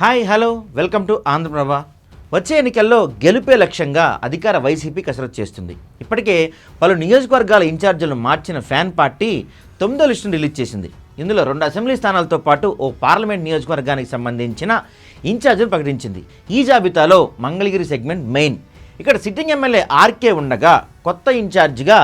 Hi hello welcome to Andhra Prabha. వచ్చే ఎన్నికల్లో గెలుపే లక్ష్యంగా అధికార వైసీపీ కసరత్తు చేస్తుంది. ఇప్పటికే పలు నియోజకవర్గాల ఇన్ఛార్జీలను మార్చిన ఫ్యాన్ పార్టీ 9వ లిస్టును రిలీజ్ చేసింది. ఇందులో 2 అసెంబ్లీ స్థానాలతో పాటు ఓ పార్లమెంట్ నియోజకవర్గానికి సంబంధించిన ఇన్ఛార్జీలు ప్రకటించింది. ఈ జాబితాలో మంగళగిరి సెగ్మెంట్ మెయిన్. ఇక్కడ సిట్టింగ్ ఎమ్మెల్యే ఆర్కే ఉండగా కొత్త ఇన్ఛార్జిగా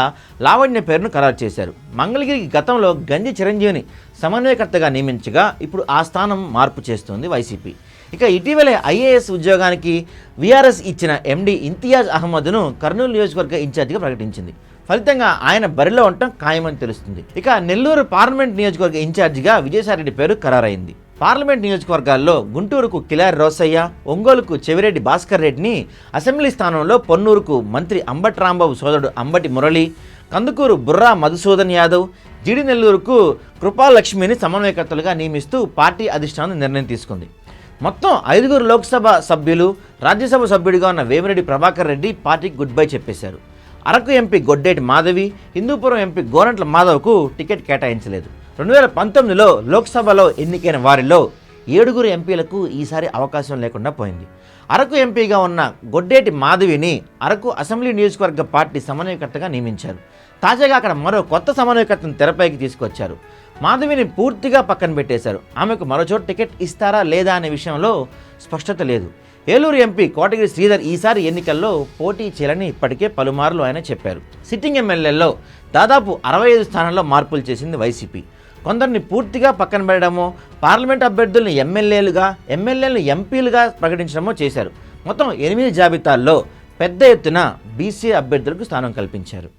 లావణ్య పేరును ఖరారు చేశారు. మంగళగిరికి గతంలో గంజి చిరంజీవిని సమన్వయకర్తగా నియమించగా ఇప్పుడు ఆ స్థానం మార్పు చేస్తోంది వైసీపీ. ఇక ఇటీవలే ఐఏఎస్ ఉద్యోగానికి వీఆర్ఎస్ ఇచ్చిన ఎండీ ఇంతియాజ్ అహ్మద్ను కర్నూలు నియోజకవర్గ ఇన్ఛార్జిగా ప్రకటించింది. ఫలితంగా ఆయన బరిలో ఉండటం ఖాయమని తెలుస్తుంది. ఇక నెల్లూరు పార్లమెంట్ నియోజకవర్గ ఇన్ఛార్జిగా విజయసాయిరెడ్డి పేరు ఖరారైంది. పార్లమెంట్ నియోజకవర్గాల్లో గుంటూరుకు కిలారి రోసయ్య, ఒంగోలుకు చెవిరెడ్డి భాస్కర్ రెడ్డిని, అసెంబ్లీ స్థానంలో పొన్నూరుకు మంత్రి అంబటి రాంబాబు సోదరుడు అంబటి మురళి, కందుకూరు బుర్రా మధుసూదన్ యాదవ్, జీడి నెల్లూరుకు కృపాలక్ష్మిని సమన్వయకర్తలుగా నియమిస్తూ పార్టీ అధిష్టానం నిర్ణయం తీసుకుంది. మొత్తం 5 లోక్సభ సభ్యులు, రాజ్యసభ సభ్యుడిగా ఉన్న వేమిరెడ్డి ప్రభాకర్ రెడ్డి పార్టీకి గుడ్ బై చెప్పేశారు. అరకు ఎంపీ గొడ్డేటి మాధవి, హిందూపురం ఎంపీ గోరంట్ల మాధవ్కు టికెట్ కేటాయించలేదు. 2019లో లోక్సభలో ఎన్నికైన వారిలో 7 ఎంపీలకు ఈసారి అవకాశం లేకుండా పోయింది. అరకు ఎంపీగా ఉన్న గొడ్డేటి మాధవిని అరకు అసెంబ్లీ నియోజకవర్గ పార్టీ సమన్వయకర్తగా నియమించారు. తాజాగా అక్కడ మరో కొత్త సమన్వయకర్తను తెరపైకి తీసుకొచ్చారు. మాధవిని పూర్తిగా పక్కన పెట్టేశారు. ఆమెకు మరోచోట టికెట్ ఇస్తారా లేదా అనే విషయంలో స్పష్టత లేదు. ఏలూరు ఎంపీ కోటగిరి శ్రీధర్ ఈసారి ఎన్నికల్లో పోటీ చేయాలని ఇప్పటికే పలుమార్లు ఆయన చెప్పారు. సిట్టింగ్ ఎమ్మెల్యేల్లో దాదాపు 65 స్థానాల్లో మార్పులు చేసింది వైసీపీ. కొందరిని పూర్తిగా పక్కన పెట్టడమో, పార్లమెంట్ అభ్యర్థులను ఎమ్మెల్యేలను ఎంపీలుగా ప్రకటించడమో చేశారు. మొత్తం 8 జాబితాల్లో పెద్ద ఎత్తున బీసీ అభ్యర్థులకు స్థానం కల్పించారు.